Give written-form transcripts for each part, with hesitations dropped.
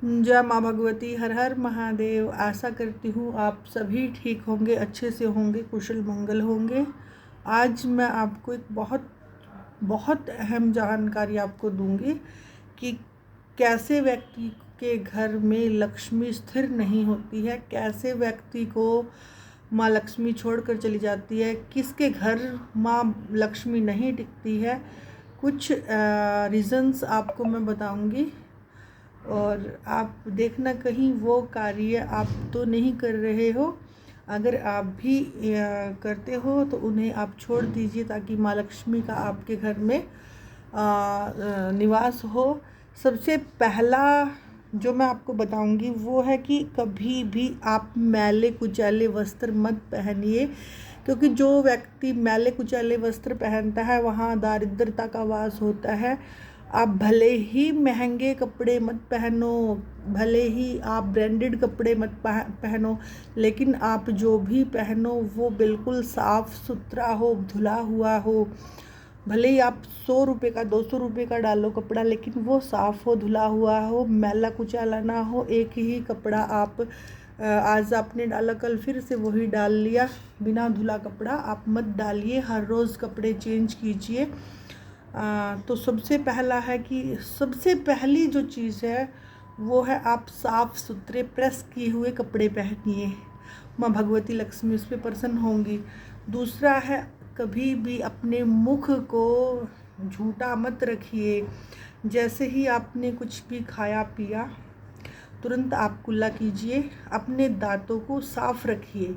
जय माँ भगवती, हर हर महादेव। आशा करती हूँ आप सभी ठीक होंगे, अच्छे से होंगे, कुशल मंगल होंगे। आज मैं आपको एक बहुत बहुत अहम जानकारी आपको दूंगी कि कैसे व्यक्ति के घर में लक्ष्मी स्थिर नहीं होती है, कैसे व्यक्ति को माँ लक्ष्मी छोड़कर चली जाती है, किसके घर माँ लक्ष्मी नहीं टिकती है। कुछ रीज़न्स आपको मैं बताऊंगी और आप देखना कहीं वो कार्य आप तो नहीं कर रहे हो। अगर आप भी करते हो तो उन्हें आप छोड़ दीजिए ताकि माँ लक्ष्मी का आपके घर में निवास हो। सबसे पहला जो मैं आपको बताऊंगी वो है कि कभी भी आप मैले कुचैले वस्त्र मत पहनिए, क्योंकि जो व्यक्ति मैले कुचैले वस्त्र पहनता है वहाँ दारिद्रता का वास होता है। आप भले ही महंगे कपड़े मत पहनो, भले ही आप ब्रांडेड कपड़े मत पहनो, लेकिन आप जो भी पहनो वो बिल्कुल साफ़ सुथरा हो, धुला हुआ हो। भले ही आप 100 रुपये का 200 रुपये का डालो कपड़ा, लेकिन वो साफ़ हो, धुला हुआ हो, मैला कुचैला ना हो। एक ही कपड़ा आप आज आपने डाला, कल फिर से वही डाल लिया। बिना धुला कपड़ा आप मत डालिए, हर रोज़ कपड़े चेंज कीजिए। तो सबसे पहला है कि सबसे पहली जो चीज़ है वो है आप साफ़ सुथरे प्रेस किए हुए कपड़े पहनिए, माँ भगवती लक्ष्मी उस पर प्रसन्न होंगी। दूसरा है कभी भी अपने मुख को झूठा मत रखिए। जैसे ही आपने कुछ भी खाया पिया तुरंत आप कुल्ला कीजिए। अपने दांतों को साफ रखिए।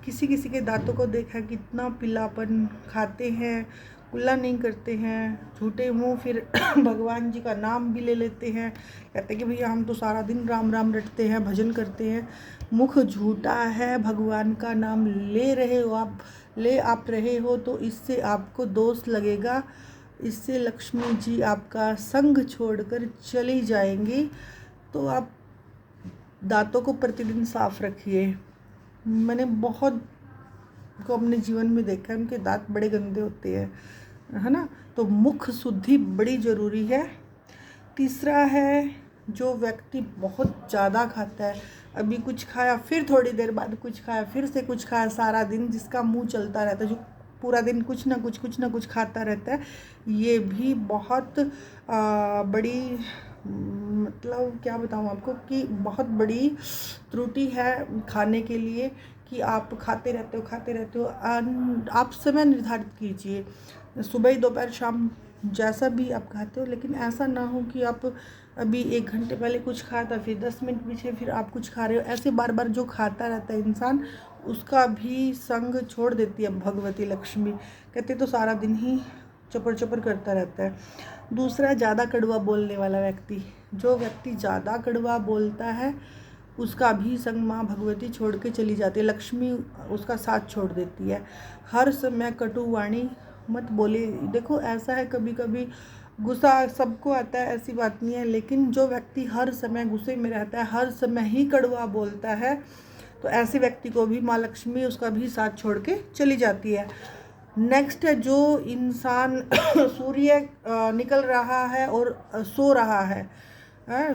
किसी किसी के दांतों को देखा कितना पीलापन, खाते हैं कुल्ला नहीं करते हैं, झूठे मुंह फिर भगवान जी का नाम भी ले लेते हैं, कहते हैं कि भैया हम तो सारा दिन राम राम रटते हैं, भजन करते हैं। मुख झूठा है, भगवान का नाम ले आप रहे हो तो इससे आपको दोष लगेगा, इससे लक्ष्मी जी आपका संग छोड़कर चली जाएंगी। तो आप दांतों को प्रतिदिन साफ रखिए। मैंने बहुत को अपने जीवन में देखा है, उनके दांत बड़े गंदे होते हैं, है ना। तो मुख शुद्धि बड़ी ज़रूरी है। तीसरा है जो व्यक्ति बहुत ज़्यादा खाता है, अभी कुछ खाया फिर थोड़ी देर बाद कुछ खाया फिर से कुछ खाया, सारा दिन जिसका मुंह चलता रहता है, जो पूरा दिन कुछ ना कुछ खाता रहता है, ये भी बहुत बड़ी मतलब क्या बताऊँ आपको कि बहुत बड़ी त्रुटि है खाने के लिए, कि आप खाते रहते हो। आप समय निर्धारित कीजिए, सुबह दोपहर शाम जैसा भी आप खाते हो, लेकिन ऐसा ना हो कि आप अभी 1 घंटे पहले कुछ खाया था फिर 10 मिनट पीछे फिर आप कुछ खा रहे हो। ऐसे बार बार जो खाता रहता है इंसान, उसका भी संग छोड़ देती है भगवती लक्ष्मी, कहते तो सारा दिन ही चपर चपर करता रहता है। दूसरा, ज़्यादा कड़वा बोलने वाला व्यक्ति, जो व्यक्ति ज़्यादा कड़वा बोलता है उसका भी संग माँ भगवती छोड़ के चली जाती है, लक्ष्मी उसका साथ छोड़ देती है। हर समय कटु वाणी मत बोले। देखो ऐसा है, कभी कभी गुस्सा सबको आता है, ऐसी बात नहीं है, लेकिन जो व्यक्ति हर समय गुस्से में रहता है, हर समय ही कड़वा बोलता है, तो ऐसे व्यक्ति को भी माँ लक्ष्मी उसका भी साथ छोड़ के चली जाती है। नेक्स्ट है जो इंसान सूर्य निकल रहा है और सो रहा है,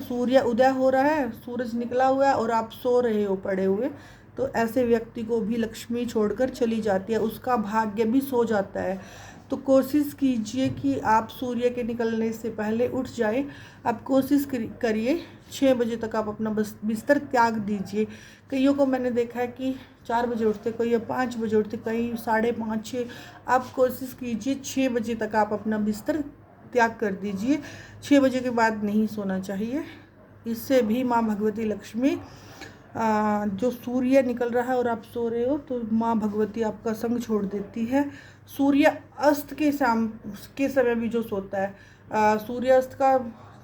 सूर्य उदय हो रहा है, सूरज निकला हुआ है और आप सो रहे हो पड़े हुए, तो ऐसे व्यक्ति को भी लक्ष्मी छोड़कर चली जाती है, उसका भाग्य भी सो जाता है। तो कोशिश कीजिए कि आप सूर्य के निकलने से पहले उठ जाए। आप कोशिश करिए 6 बजे तक आप अपना बिस्तर त्याग दीजिए। कईयों को मैंने देखा है कि 4 बजे उठते, कोई 5 बजे उठते, कई 5:30 6। आप कोशिश कीजिए 6 बजे तक आप अपना बिस्तर त्याग कर दीजिए। 6 बजे के बाद नहीं सोना चाहिए। इससे भी माँ भगवती लक्ष्मी जो सूर्य निकल रहा है और आप सो रहे हो तो माँ भगवती आपका संग छोड़ देती है। सूर्य अस्त के शाम के समय भी जो सोता है, सूर्य अस्त का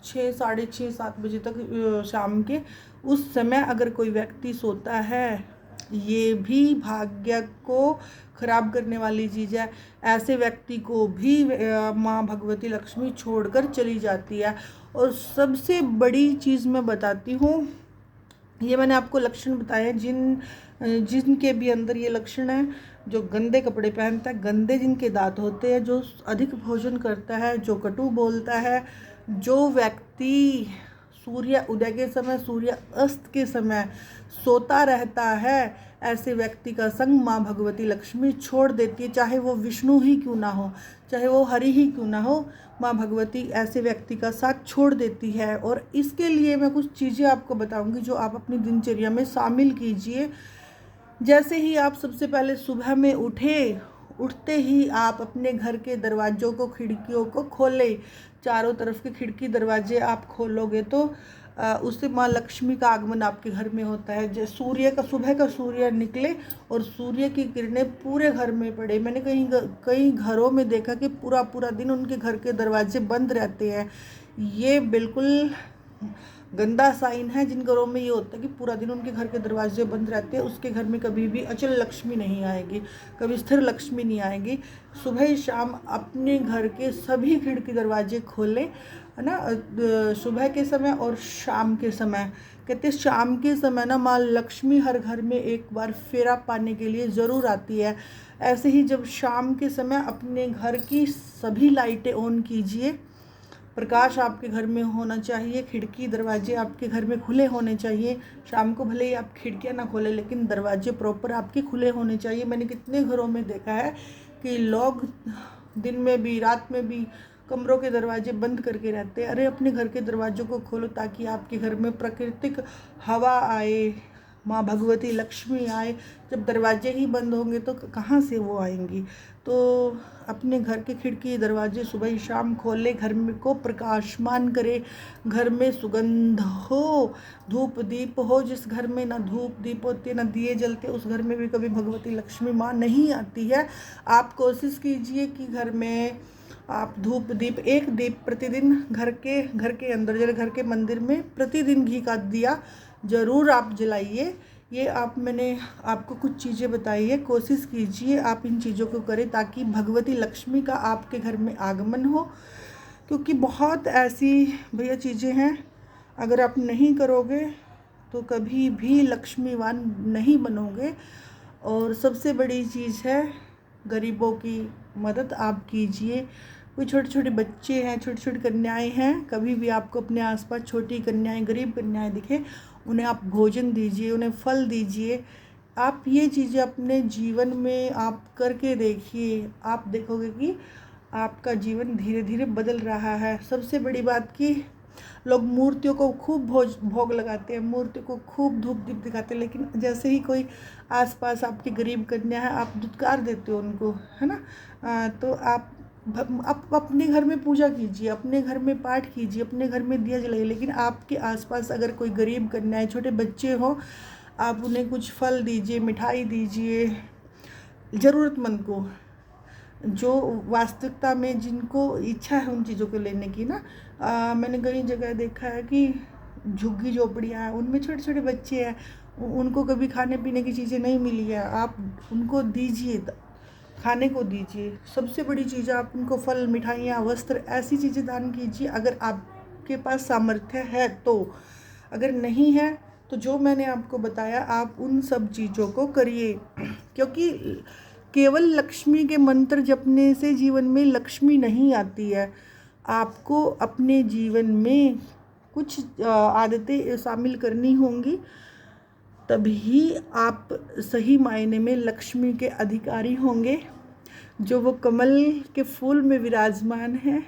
6 साढ़े 6 7 बजे तक शाम के, उस समय अगर कोई व्यक्ति सोता है, ये भी भाग्य को खराब करने वाली चीज़ है। ऐसे व्यक्ति को भी माँ भगवती लक्ष्मी छोड़कर चली जाती है। और सबसे बड़ी चीज़ मैं बताती हूँ, ये मैंने आपको लक्षण बताए हैं जिनके भी अंदर ये लक्षण है। जो गंदे कपड़े पहनता है, गंदे जिनके दांत होते हैं, जो अधिक भोजन करता है, जो कटु बोलता है, जो व्यक्ति सूर्य उदय के समय, सूर्य अस्त के समय सोता रहता है, ऐसे व्यक्ति का संग माँ भगवती लक्ष्मी छोड़ देती है। चाहे वो विष्णु ही क्यों ना हो, चाहे वो हरि ही क्यों ना हो, माँ भगवती ऐसे व्यक्ति का साथ छोड़ देती है। और इसके लिए मैं कुछ चीज़ें आपको बताऊंगी जो आप अपनी दिनचर्या में शामिल कीजिए। जैसे ही आप सबसे पहले सुबह में उठते ही आप अपने घर के दरवाज़ों को, खिड़कियों को खोलें। चारों तरफ के खिड़की दरवाजे आप खोलोगे तो उससे माँ लक्ष्मी का आगमन आपके घर में होता है। जैसे सुबह का सूर्य निकले और सूर्य की किरणें पूरे घर में पड़े। मैंने कई घरों में देखा कि पूरा पूरा दिन उनके घर के दरवाजे बंद रहते हैं। ये बिल्कुल गंदा साइन है। जिन घरों में ये होता है कि पूरा दिन उनके घर के दरवाजे बंद रहते हैं, उसके घर में कभी भी अचल लक्ष्मी नहीं आएगी, कभी स्थिर लक्ष्मी नहीं आएगी। सुबह शाम अपने घर के सभी खिड़की दरवाजे खोलें, है ना, सुबह के समय और शाम के समय। कहते हैं शाम के समय ना माँ लक्ष्मी हर घर में एक बार फेरा पाने के लिए ज़रूर आती है। ऐसे ही जब शाम के समय अपने घर की सभी लाइटें ऑन कीजिए। प्रकाश आपके घर में होना चाहिए, खिड़की दरवाजे आपके घर में खुले होने चाहिए। शाम को भले ही आप खिड़कियां ना खोलें, लेकिन दरवाजे प्रॉपर आपके खुले होने चाहिए। मैंने कितने घरों में देखा है कि लोग दिन में भी रात में भी कमरों के दरवाजे बंद करके रहते हैं। अरे अपने घर के दरवाज़ों को खोलो ताकि आपके घर में प्राकृतिक हवा आए, माँ भगवती लक्ष्मी आए। जब दरवाजे ही बंद होंगे तो कहाँ से वो आएंगी। तो अपने घर के खिड़की दरवाजे सुबह शाम खोले, घर में को प्रकाशमान करे, घर में सुगंध हो, धूप दीप हो। जिस घर में ना धूप दीप होते ना दिए जलते, उस घर में भी कभी भगवती लक्ष्मी माँ नहीं आती है। आप कोशिश कीजिए कि घर में आप धूप दीप, एक दीप प्रतिदिन घर के अंदर, जैसे घर के मंदिर में प्रतिदिन घी का दिया ज़रूर आप जलाइए। ये मैंने आपको कुछ चीज़ें बताई है, कोशिश कीजिए आप इन चीज़ों को करें ताकि भगवती लक्ष्मी का आपके घर में आगमन हो। क्योंकि बहुत ऐसी भैया चीज़ें हैं, अगर आप नहीं करोगे तो कभी भी लक्ष्मीवान नहीं बनोगे। और सबसे बड़ी चीज़ है गरीबों की मदद आप कीजिए। कोई छोटे छोटे बच्चे हैं, छोटी छोटी कन्याएं हैं, कभी भी आपको अपने आसपास छोटी कन्याएं, गरीब कन्याएं दिखे, उन्हें आप भोजन दीजिए, उन्हें फल दीजिए। आप ये चीज़ें अपने जीवन में आप करके देखिए, आप देखोगे कि आपका जीवन धीरे धीरे बदल रहा है। सबसे बड़ी बात कि लोग मूर्तियों को खूब भोग लगाते हैं, मूर्तियों को खूब धूप दीप दिखाते हैं, लेकिन जैसे ही कोई आसपास आपकी गरीब कन्या है आप दुत्कार देते हो उनको, है ना। तो आप अपने घर में पूजा कीजिए, अपने घर में पाठ कीजिए, अपने घर में दिया जलाइए, लेकिन आपके आसपास अगर कोई गरीब कन्याएं, छोटे बच्चे हो, आप उन्हें कुछ फल दीजिए, मिठाई दीजिए ज़रूरतमंद को, जो वास्तविकता में जिनको इच्छा है उन चीज़ों को लेने की ना। मैंने कई जगह देखा है कि झुग्गी झोपड़ियाँ हैं, उनमें छोटे छोटे बच्चे हैं, उनको कभी खाने पीने की चीज़ें नहीं मिली है, आप उनको दीजिए, खाने को दीजिए। सबसे बड़ी चीज़ आप उनको फल, मिठाइयाँ, वस्त्र, ऐसी चीज़ें दान कीजिए अगर आपके पास सामर्थ्य है तो। अगर नहीं है तो जो मैंने आपको बताया आप उन सब चीज़ों को करिए। क्योंकि केवल लक्ष्मी के मंत्र जपने से जीवन में लक्ष्मी नहीं आती है। आपको अपने जीवन में कुछ आदतें शामिल करनी होंगी, तभी आप सही मायने में लक्ष्मी के अधिकारी होंगे। जो वो कमल के फूल में विराजमान है,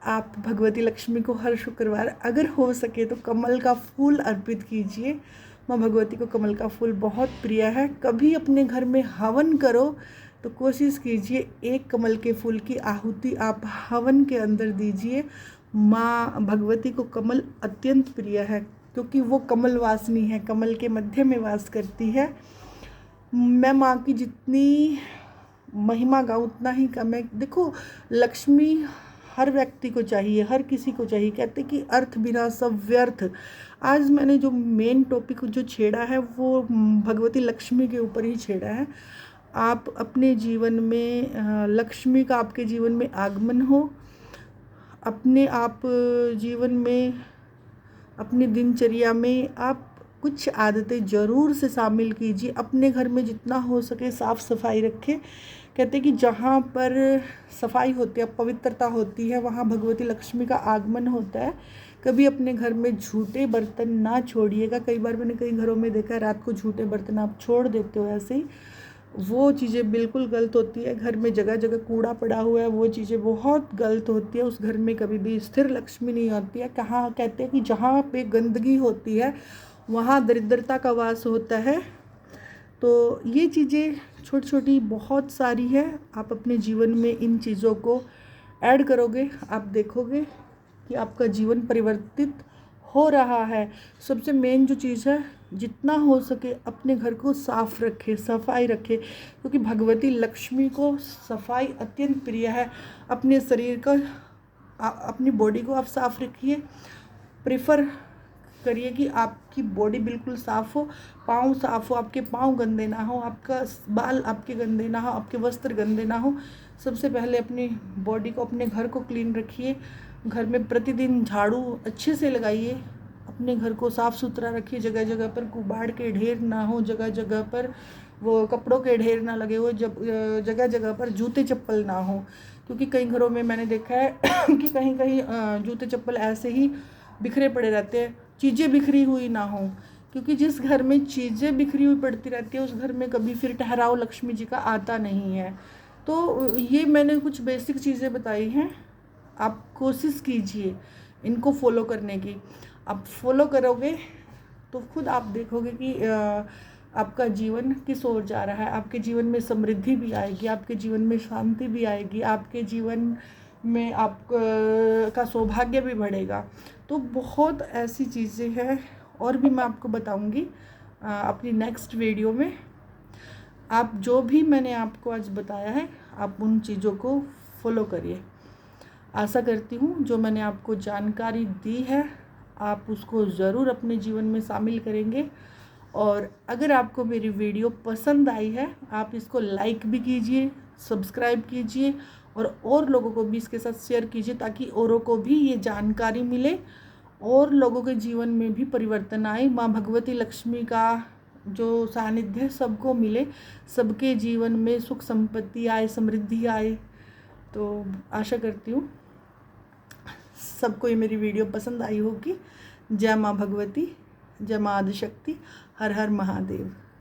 आप भगवती लक्ष्मी को हर शुक्रवार अगर हो सके तो कमल का फूल अर्पित कीजिए। माँ भगवती को कमल का फूल बहुत प्रिय है। कभी अपने घर में हवन करो तो कोशिश कीजिए एक कमल के फूल की आहुति आप हवन के अंदर दीजिए। माँ भगवती को कमल अत्यंत प्रिय है क्योंकि वो कमल वासिनी है, कमल के मध्य में वास करती है। मैं माँ की जितनी महिमा गाऊँ उतना ही कम है। देखो, लक्ष्मी हर व्यक्ति को चाहिए, हर किसी को चाहिए। कहते कि अर्थ बिना सब व्यर्थ। आज मैंने जो मेन टॉपिक जो छेड़ा है वो भगवती लक्ष्मी के ऊपर ही छेड़ा है। आप अपने जीवन में लक्ष्मी का आपके जीवन में आगमन हो, अपने आप जीवन में, अपनी दिनचर्या में आप कुछ आदतें ज़रूर से शामिल कीजिए। अपने घर में जितना हो सके साफ़ सफाई रखें। कहते हैं कि जहाँ पर सफाई होती है, पवित्रता होती है, वहाँ भगवती लक्ष्मी का आगमन होता है। कभी अपने घर में झूठे बर्तन ना छोड़िएगा। कई बार मैंने कई घरों में देखा है रात को झूठे बर्तन आप छोड़ देते हो ऐसे ही, वो चीज़ें बिल्कुल गलत होती है। घर में जगह जगह कूड़ा पड़ा हुआ है, वो चीज़ें बहुत गलत होती है। उस घर में कभी भी स्थिर लक्ष्मी नहीं आती है। कहाँ कहते हैं कि जहाँ पे गंदगी होती है वहाँ दरिद्रता का वास होता है। तो ये चीज़ें छोटी छोटी बहुत सारी है, आप अपने जीवन में इन चीज़ों को ऐड करोगे, आप देखोगे कि आपका जीवन परिवर्तित हो रहा है। सबसे मेन जो चीज़ है, जितना हो सके अपने घर को साफ रखें, सफाई रखें, क्योंकि भगवती लक्ष्मी को सफाई अत्यंत प्रिय है। अपने शरीर का अपनी बॉडी को आप साफ रखिए, प्रेफर करिए कि आपकी बॉडी बिल्कुल साफ़ हो, पाँव साफ़ हो, आपके पाँव गंदे ना हो, आपका बाल आपके गंदे ना हो, आपके वस्त्र गंदे ना हो। सबसे पहले अपनी बॉडी को, अपने घर को क्लीन रखिए। घर में प्रतिदिन झाड़ू अच्छे से लगाइए, अपने घर को साफ़ सुथरा रखिए। जगह जगह पर कूबाड़ के ढेर ना हो, जगह जगह पर वो कपड़ों के ढेर ना लगे हो, जगह जगह पर जूते चप्पल ना हो, क्योंकि कई घरों में मैंने देखा है कि कहीं कहीं जूते चप्पल ऐसे ही बिखरे पड़े रहते हैं, चीज़ें बिखरी हुई ना हो। क्योंकि जिस घर में चीज़ें बिखरी हुई पड़ती रहती है उस घर में कभी फिर ठहराव लक्ष्मी जी का आता नहीं है। तो ये मैंने कुछ बेसिक चीज़ें बताई हैं, आप कोशिश कीजिए इनको फॉलो करने की। आप फॉलो करोगे तो खुद आप देखोगे कि आपका जीवन किस ओर जा रहा है। आपके जीवन में समृद्धि भी आएगी, आपके जीवन में शांति भी आएगी, आपके जीवन में आप का सौभाग्य भी बढ़ेगा। तो बहुत ऐसी चीज़ें हैं और भी मैं आपको बताऊंगी अपनी नेक्स्ट वीडियो में। आप जो भी मैंने आपको आज बताया है आप उन चीज़ों को फॉलो करिए। आशा करती हूँ जो मैंने आपको जानकारी दी है आप उसको ज़रूर अपने जीवन में शामिल करेंगे। और अगर आपको मेरी वीडियो पसंद आई है आप इसको लाइक भी कीजिए, सब्सक्राइब कीजिए और लोगों को भी इसके साथ शेयर कीजिए, ताकि औरों को भी ये जानकारी मिले और लोगों के जीवन में भी परिवर्तन आए। माँ भगवती लक्ष्मी का जो सानिध्य सबको मिले, सबके जीवन में सुख संपत्ति आए, समृद्धि आए। तो आशा करती हूँ सबको ये मेरी वीडियो पसंद आई होगी। जय माँ भगवती, जय माँ आदिशक्ति, हर हर महादेव।